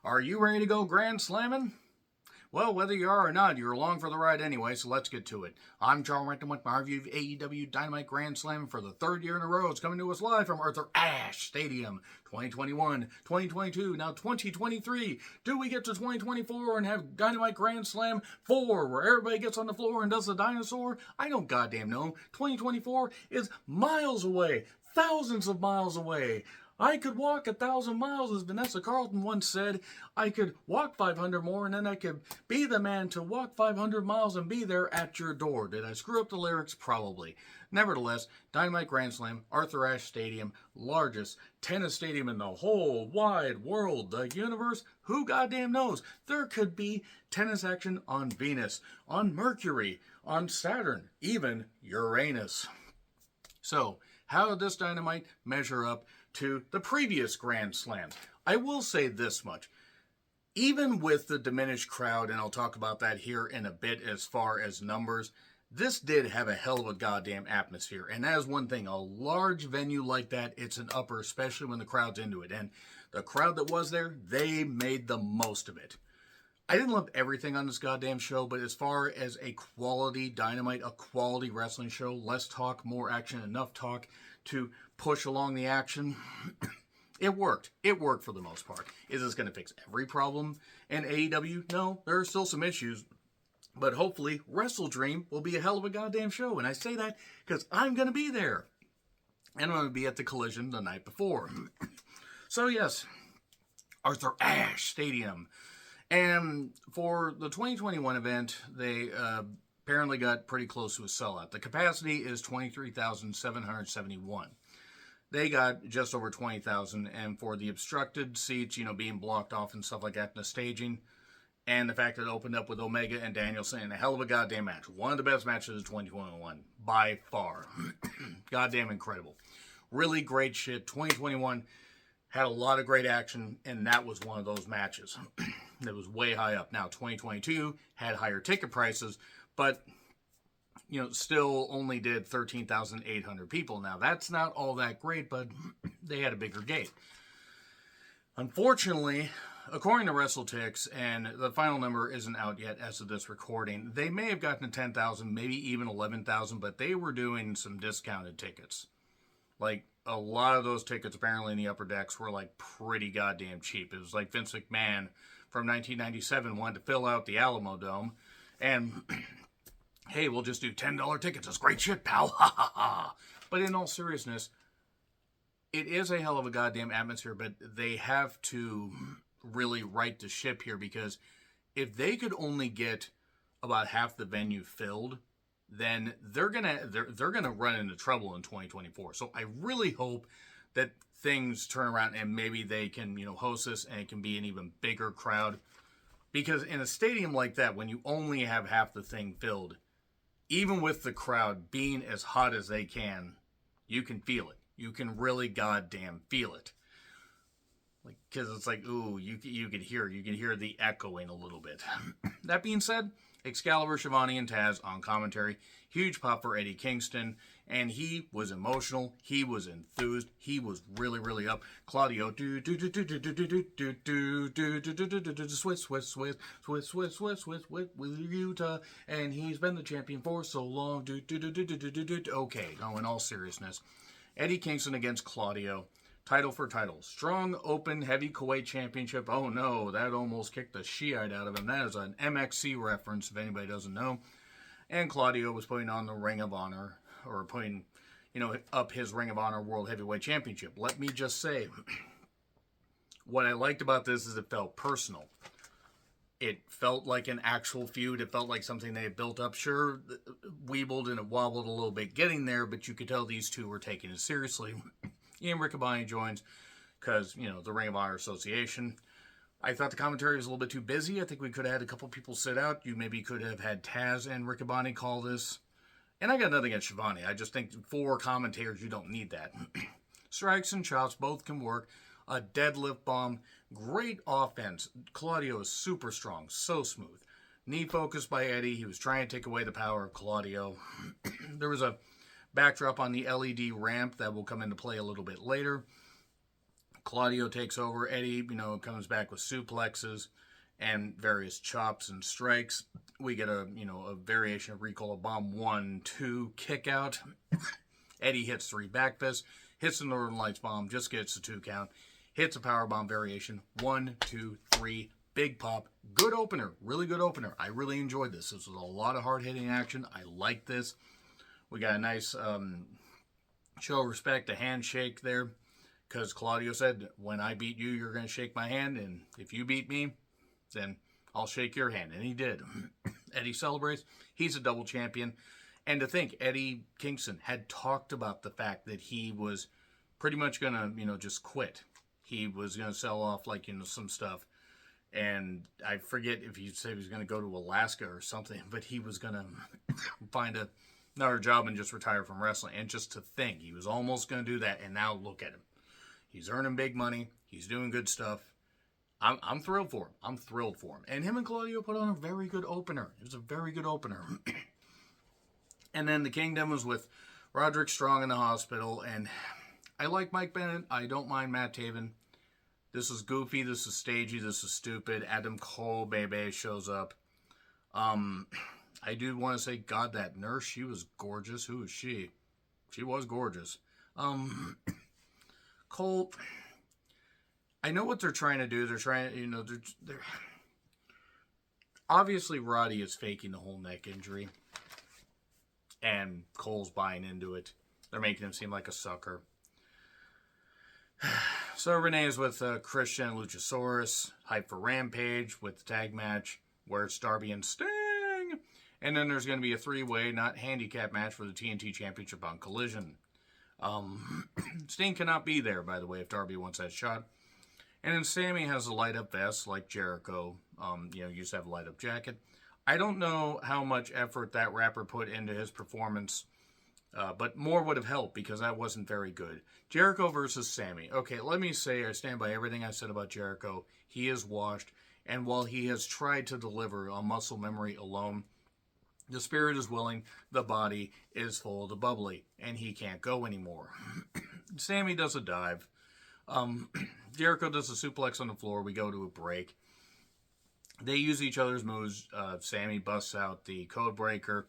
Are you ready to go grand slamming? Well, whether you are or not, you're along for the ride anyway, so let's get to it. I'm John Renton with my review of AEW Dynamite Grand Slam for the third year in a row. It's coming to us live from Arthur Ashe Stadium, 2021, 2022, now 2023. Do we get to 2024 and have Dynamite Grand Slam 4, where everybody gets on the floor and does the dinosaur? I don't goddamn know. 2024 is miles away, thousands of miles away. I could walk 1,000 miles, as Vanessa Carlton once said. I could walk 500 more, and then I could be the man to walk 500 miles and be there at your door. Did I screw up the lyrics? Probably. Nevertheless, Dynamite Grand Slam, Arthur Ashe Stadium, largest tennis stadium in the whole wide world, the universe. Who goddamn knows? There could be tennis action on Venus, on Mercury, on Saturn, even Uranus. So, how did this Dynamite measure up to the previous Grand Slams? I will say this much. Even with the diminished crowd, and I'll talk about that here in a bit as far as numbers, this did have a hell of a goddamn atmosphere. And that is one thing. A large venue like that, it's an upper, especially when the crowd's into it. And the crowd that was there, they made the most of it. I didn't love everything on this goddamn show, but as far as a quality Dynamite, a quality wrestling show, less talk, more action, enough talk to push along the action, it worked. It worked for the most part. Is this going to fix every problem in AEW? No, there are still some issues, but hopefully Wrestle Dream will be a hell of a goddamn show, and I say that because I'm going to be there, and I'm going to be at the Collision the night before. So yes, Arthur Ashe Stadium. And for the 2021 event, they apparently got pretty close to a sellout. The capacity is 23,771. They got just over 20,000, and for the obstructed seats, being blocked off and stuff like that in the staging, and the fact that it opened up with Omega and Danielson in a hell of a goddamn match. One of the best matches of 2021, by far. Goddamn incredible. Really great shit. 2021 had a lot of great action, and that was one of those matches. That was way high up. Now, 2022 had higher ticket prices, but, still only did 13,800 people. Now, that's not all that great, but they had a bigger gate. Unfortunately, according to WrestleTix, and the final number isn't out yet as of this recording, they may have gotten to 10,000, maybe even 11,000, but they were doing some discounted tickets. Like, a lot of those tickets apparently in the upper decks were like pretty goddamn cheap. It was like Vince McMahon from 1997 wanted to fill out the Alamo Dome, and hey, we'll just do $10 tickets. That's great shit, pal. Ha ha ha. But in all seriousness, it is a hell of a goddamn atmosphere, but they have to really right the ship here, because if they could only get about half the venue filled, then they're gonna run into trouble in 2024. So I really hope that things turn around and maybe they can, host this and it can be an even bigger crowd. Because in a stadium like that, when you only have half the thing filled, even with the crowd being as hot as they can, you can feel it. You can really goddamn feel it. Like, because it's like, ooh, you can hear the echoing a little bit. That being said, Excalibur, Shivani, and Taz on commentary. Huge pop for Eddie Kingston. And he was emotional. He was enthused. He was really, really up. Claudio, switch with Utah. And he's been the champion for so long. Okay, no, in all seriousness. Eddie Kingston against Claudio. Title for title. Strong Open Heavyweight Championship. Oh no, that almost kicked the Shiite out of him. That is an MXC reference, if anybody doesn't know. And Claudio was putting on the Ring of Honor, or putting, up his Ring of Honor World Heavyweight Championship. Let me just say, what I liked about this is it felt personal. It felt like an actual feud. It felt like something they had built up. Sure, weebled and it wobbled a little bit getting there, but you could tell these two were taking it seriously. Ian Riccaboni joins because, the Ring of Honor Association. I thought the commentary was a little bit too busy. I think we could have had a couple people sit out. You maybe could have had Taz and Riccaboni call this. And I got nothing against Shivani. I just think for commentators, you don't need that. Strikes and chops both can work. A deadlift bomb. Great offense. Claudio is super strong. So smooth. Knee focused by Eddie. He was trying to take away the power of Claudio. There was a backdrop on the LED ramp that will come into play a little bit later. Claudio takes over. Eddie, comes back with suplexes and various chops and strikes. We get a variation of Recall a Bomb 1-2 kick out. Eddie hits 3 back fists, hits the Northern Lights bomb, just gets the 2 count, hits a power bomb variation, 1, 2, 3, big pop, good opener, really good opener. I really enjoyed this. This was a lot of hard hitting action. I like this. We got a nice show of respect, a handshake there, because Claudio said, when I beat you, you're going to shake my hand, and if you beat me, then I'll shake your hand. And he did. Eddie celebrates. He's a double champion. And to think, Eddie Kingston had talked about the fact that he was pretty much going to, just quit. He was going to sell off, some stuff. And I forget if he said he was going to go to Alaska or something, but he was going to find another job and just retire from wrestling. And just to think, he was almost going to do that. And now look at him. He's earning big money. He's doing good stuff. I'm thrilled for him. I'm thrilled for him. And him and Claudio put on a very good opener. It was a very good opener. And then the Kingdom was with Roderick Strong in the hospital. And I like Mike Bennett. I don't mind Matt Taven. This is goofy. This is stagey. This is stupid. Adam Cole, baby, shows up. I do want to say, God, that nurse, she was gorgeous. Who is she? She was gorgeous. Cole, I know what they're trying to do. They're trying, they're obviously Roddy is faking the whole neck injury. And Cole's buying into it. They're making him seem like a sucker. So Renee is with Christian and Luchasaurus. Hype for Rampage with the tag match where it's Darby and Sting. And then there's going to be a 3-way, not handicap match for the TNT Championship on Collision. Sting cannot be there, by the way, if Darby wants that shot. And then Sammy has a light-up vest like Jericho. Used to have a light-up jacket. I don't know how much effort that rapper put into his performance, but more would have helped because that wasn't very good. Jericho versus Sammy. Okay, let me say I stand by everything I said about Jericho. He is washed, and while he has tried to deliver on muscle memory alone, the spirit is willing, the body is full of the bubbly, and he can't go anymore. Sammy does a dive. Jericho does a suplex on the floor. We go to a break. They use each other's moves. Sammy busts out the code breaker.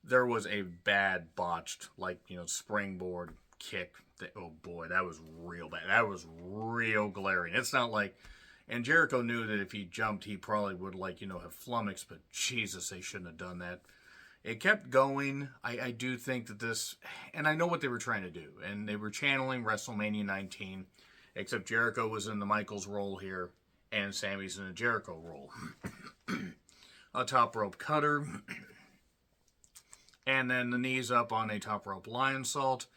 There was a bad botched, springboard kick. Oh boy, that was real bad. That was real glaring. It's not like, and Jericho knew that if he jumped, he probably would have flummoxed, but Jesus, they shouldn't have done that. It kept going. I do think that this, and I know what they were trying to do, and they were channeling WrestleMania 19, except Jericho was in the Michaels role here, and Sammy's in a Jericho role. A top rope cutter. And then the knees up on a top rope lion salt.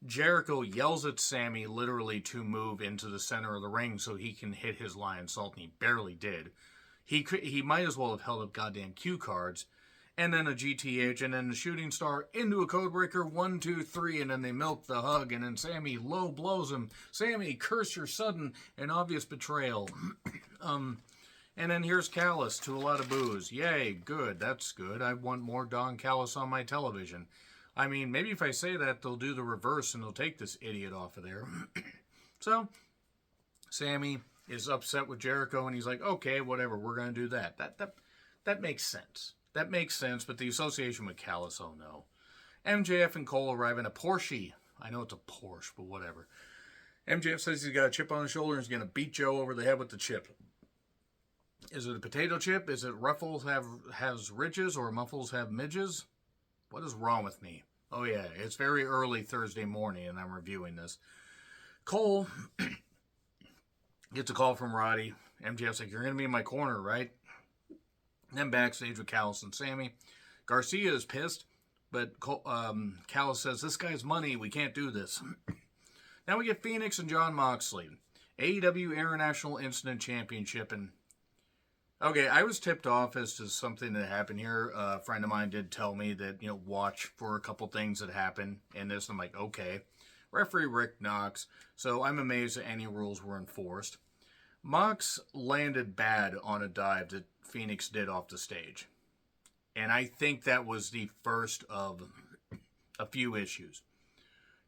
Jericho yells at Sammy literally to move into the center of the ring so he can hit his lion salt, and he barely did. He might as well have held up goddamn cue cards. And then a GTH, and then the shooting star into a codebreaker, 1, 2, 3, and then they milk the hug, and then Sammy low blows him. Sammy, curse your sudden and obvious betrayal. And then here's Callis to a lot of boos. Yay, good, that's good. I want more Don Callis on my television. I mean, maybe if I say that, they'll do the reverse and they'll take this idiot off of there. So, Sammy is upset with Jericho, and he's like, okay, whatever, we're going to do that. That makes sense. That makes sense, but the association with Callis, oh no. MJF and Cole arrive in a Porsche. I know it's a Porsche, but whatever. MJF says he's got a chip on his shoulder and he's going to beat Joe over the head with the chip. Is it a potato chip? Is it Ruffles has ridges or Muffles have midges? What is wrong with me? Oh yeah, it's very early Thursday morning and I'm reviewing this. Cole gets a call from Roddy. MJF's like, you're going to be in my corner, right? Then backstage with Callis and Sammy. Garcia is pissed, but Callis says, this guy's money, we can't do this. Now we get Phoenix and Jon Moxley. AEW International Incident Championship. And okay, I was tipped off as to something that happened here. A friend of mine did tell me that, watch for a couple things that happened in this. I'm like, okay. Referee Rick Knox. So I'm amazed that any rules were enforced. Mox landed bad on a dive that Phoenix did off the stage. And I think that was the first of a few issues.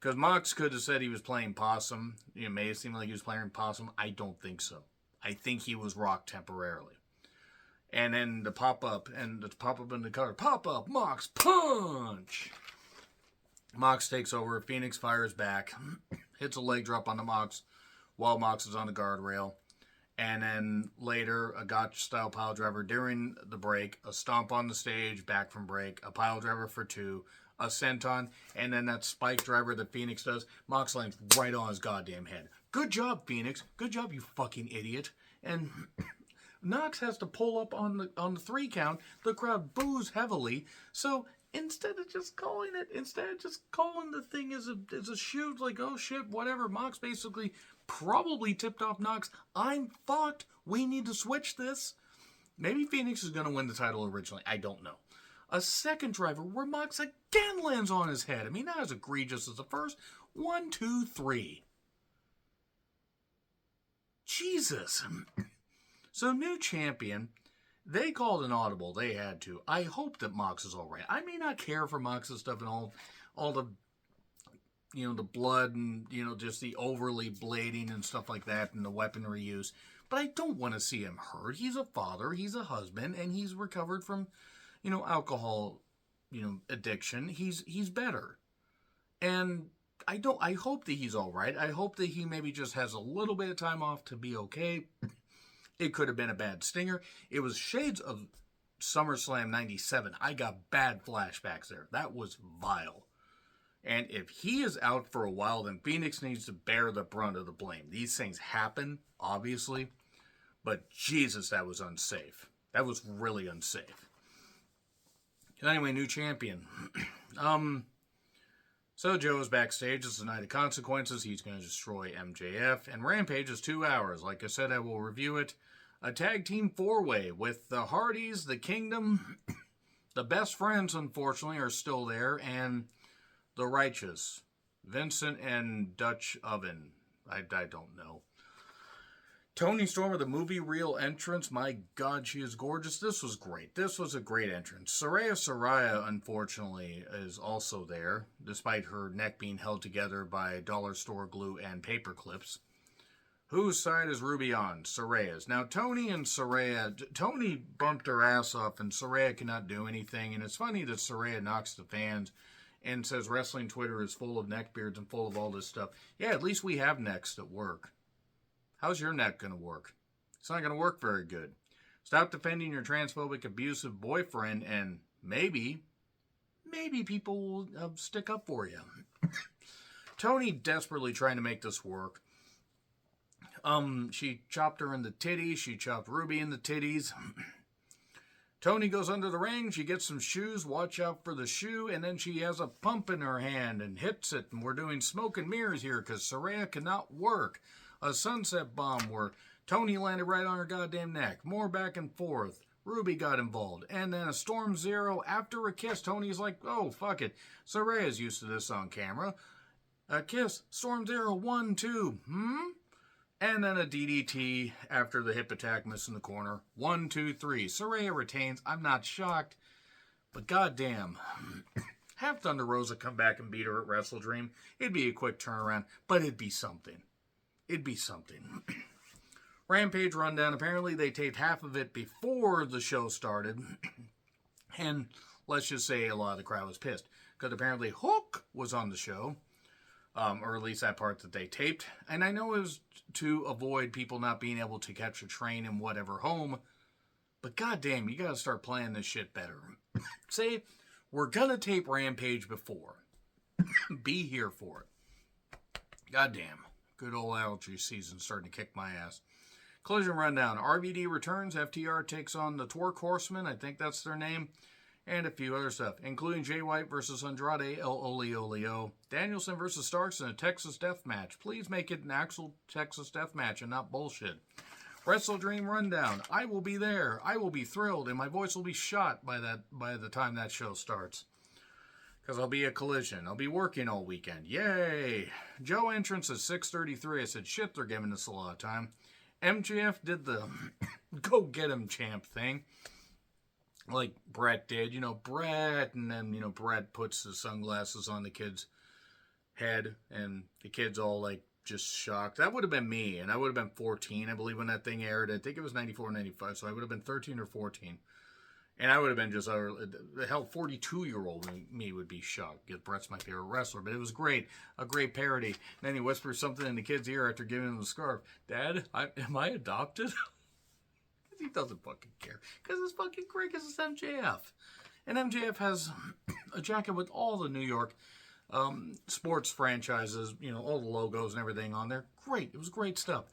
Because Mox could have said he was playing possum. It may have seemed like he was playing possum. I don't think so. I think he was rocked temporarily. And then the pop-up in the color. Pop-up, Mox, punch! Mox takes over. Phoenix fires back. Hits a leg drop on the Mox while Mox is on the guardrail. And then later, a gotcha-style pile driver during the break. A stomp on the stage, back from break. A pile driver for 2. A senton. And then that spike driver that Phoenix does. Mox lands right on his goddamn head. Good job, Phoenix. Good job, you fucking idiot. And Knox has to pull up on the 3 count. The crowd boos heavily. So instead of just calling the thing as a shoot, like, oh shit, whatever. Mox basically probably tipped off Knox. I'm fucked. We need to switch this. Maybe Phoenix is going to win the title originally. I don't know. A second driver where Mox again lands on his head. I mean, not as egregious as the first. 1, 2, 3. Jesus. So, new champion. They called an audible. They had to. I hope that Mox is all right. I may not care for Mox's stuff and all the, the blood and, just the overly blading and stuff like that and the weaponry use. But I don't want to see him hurt. He's a father. He's a husband. And he's recovered from, alcohol, addiction. He's better. And I hope that he's all right. I hope that he maybe just has a little bit of time off to be okay. It could have been a bad stinger. It was shades of SummerSlam 97. I got bad flashbacks there. That was vile. And if he is out for a while, then Phoenix needs to bear the brunt of the blame. These things happen, obviously. But Jesus, that was unsafe. That was really unsafe. Anyway, new champion. So Joe is backstage. It's the night of consequences. He's going to destroy MJF. And Rampage is 2 hours. Like I said, I will review it. A tag team 4-way with the Hardys, the Kingdom, the Best Friends, unfortunately, are still there, and the Righteous, Vincent and Dutch Oven. I don't know. Toni Storm with the movie reel entrance. My God, she is gorgeous. This was great. This was a great entrance. Soraya, unfortunately, is also there, despite her neck being held together by dollar store glue and paper clips. Whose side is Ruby on? Soraya's. Now, Toni bumped her ass off, and Soraya cannot do anything. And it's funny that Soraya knocks the fans and says wrestling Twitter is full of neckbeards and full of all this stuff. Yeah, at least we have necks that work. How's your neck going to work? It's not going to work very good. Stop defending your transphobic, abusive boyfriend, and maybe people will stick up for you. Toni desperately trying to make this work. She chopped her in the titties. She chopped Ruby in the titties. Toni goes under the ring. She gets some shoes. Watch out for the shoe. And then she has a pump in her hand and hits it. And we're doing smoke and mirrors here because Soraya cannot work. A sunset bomb where Toni landed right on her goddamn neck. More back and forth. Ruby got involved. And then a Storm Zero after a kiss. Toni's like, oh, fuck it. Soraya's used to this on camera. A kiss. Storm Zero, 1, 2. And then a DDT after the hip attack, missing the corner. 1, 2, 3. Soraya retains. I'm not shocked. But goddamn. Have Thunder Rosa come back and beat her at Wrestle Dream. It'd be a quick turnaround. But it'd be something. It'd be something. Rampage Rundown. Apparently they taped half of it before the show started. And let's just say a lot of the crowd was pissed. Because apparently Hook was on the show. Or at least that part that they taped. And I know it was to avoid people not being able to catch a train and whatever home. But goddamn, you gotta start playing this shit better. Say, we're gonna tape Rampage before. Be here for it. Goddamn. Good old allergy season starting to kick my ass. Collision Rundown. RVD Returns. FTR takes on the Twerk Horsemen. I think that's their name. And a few other stuff, including Jay White versus Andrade El Olio. Danielson versus Starks in a Texas death match. Please make it an actual Texas death match and not bullshit. Wrestle Dream Rundown. I will be there. I will be thrilled, and my voice will be shot by the time that show starts. Because I'll be at Collision. I'll be working all weekend. Yay! Joe Entrance is 6:33. I said, shit, they're giving us a lot of time. MJF did the go get him champ thing. Like Brett did. Brett, and then, Brett puts his sunglasses on the kid's head, and the kids all like just shocked. That would have been me, and I would have been 14, I believe, when that thing aired. I think it was 94, 95, so I would have been 13 or 14. And I would have been just, the hell, 42-year-old me would be shocked. Because Brett's my favorite wrestler. But it was great. A great parody. And then he whispers something in the kid's ear after giving him the scarf. Dad, am I adopted? Because he doesn't fucking care. Because it's fucking great because it's MJF. And MJF has a jacket with all the New York sports franchises, all the logos and everything on there. Great. It was great stuff.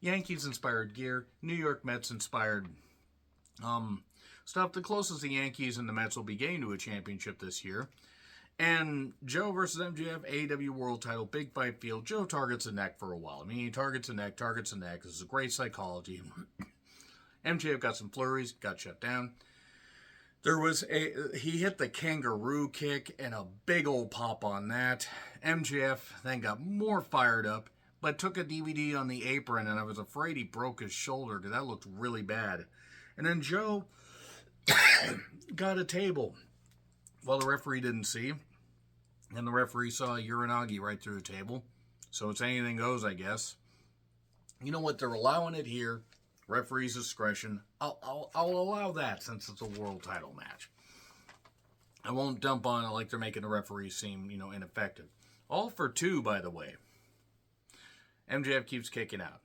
Yankees-inspired gear. New York Mets-inspired stuff. The closest the Yankees and the Mets will be getting to a championship this year. And Joe versus MJF, AEW World Title, big fight field. Joe targets the neck for a while. I mean, he targets the neck. This is great psychology. MJF got some flurries, got shut down. He hit the kangaroo kick and a big old pop on that. MJF then got more fired up, but took a DVD on the apron, and I was afraid he broke his shoulder because that looked really bad. And then Joe got a table. Well, the referee didn't see. And the referee saw a Uranagi right through the table. So it's anything goes, I guess. You know what? They're allowing it here. Referee's discretion. I'll allow that since it's a world title match. I won't dump on it like they're making the referees seem, ineffective. All for two, by the way. MJF keeps kicking out.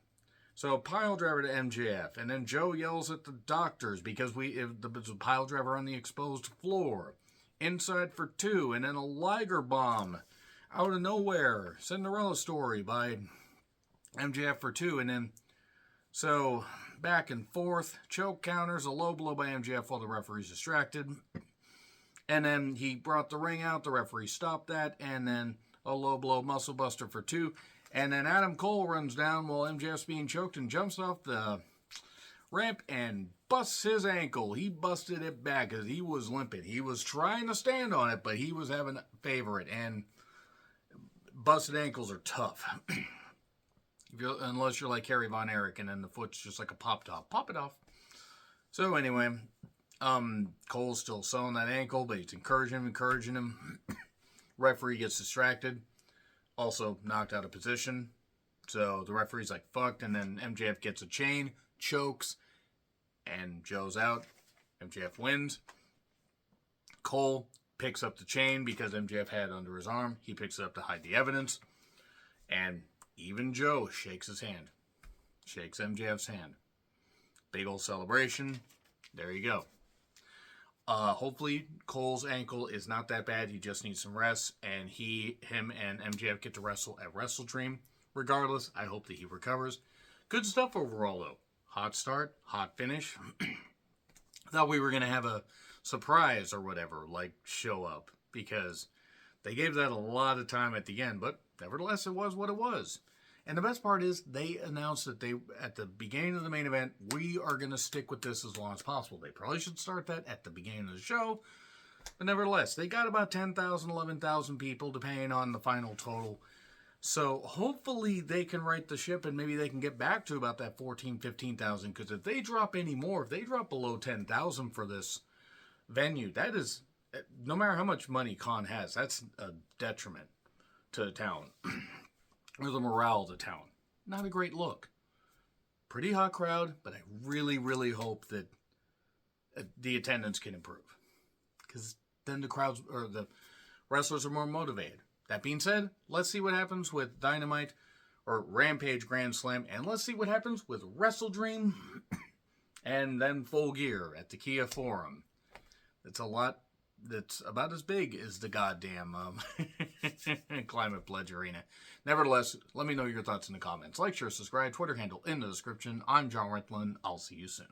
So pile driver to MJF, and then Joe yells at the doctors because there's a pile driver on the exposed floor. Inside for two, and then a Liger bomb out of nowhere. Cinderella story by MJF for two, and then so back and forth. Choke counters, a low blow by MJF while the referee's distracted. And then he brought the ring out, the referee stopped that, and then a low blow muscle buster for two. And then Adam Cole runs down while MJF's being choked and jumps off the ramp and busts his ankle. He busted it back because he was limping. He was trying to stand on it, but he was having a favorite. And busted ankles are tough. Unless you're like Harry Von Erich and then the foot's just like a pop top. Pop it off. So anyway, Cole's still selling that ankle, but he's encouraging him. Referee gets distracted. Also knocked out of position. So the referee's like, fucked. And then MJF gets a chain, chokes, and Joe's out. MJF wins. Cole picks up the chain because MJF had it under his arm. He picks it up to hide the evidence. And even Joe shakes his hand. Shakes MJF's hand. Big old celebration. There you go. Hopefully Cole's ankle is not that bad. He just needs some rest. And him and MJF get to wrestle at Wrestle Dream. Regardless, I hope that he recovers. Good stuff overall, though. Hot start, hot finish. Thought we were going to have a surprise or whatever, like show up. Because they gave that a lot of time at the end. But nevertheless, it was what it was. And the best part is they announced that at the beginning of the main event, we are going to stick with this as long as possible. They probably should start that at the beginning of the show. But nevertheless, they got about 10,000, 11,000 people, depending on the final total. So hopefully they can right the ship and maybe they can get back to about that 14,000, 15,000. Because if they drop any more, if they drop below 10,000 for this venue, that is, no matter how much money Khan has, that's a detriment to the town. Or the morale of the town. Not a great look. Pretty hot crowd, but I really, really hope that the attendance can improve. Because then the wrestlers are more motivated. That being said, let's see what happens with Dynamite or Rampage Grand Slam, and let's see what happens with Wrestle Dream and then Full Gear at the Kia Forum. It's a lot. That's about as big as the goddamn Climate Pledge Arena. Nevertheless, let me know your thoughts in the comments. Like, share, subscribe, Twitter handle in the description. I'm John Rentlin. I'll see you soon.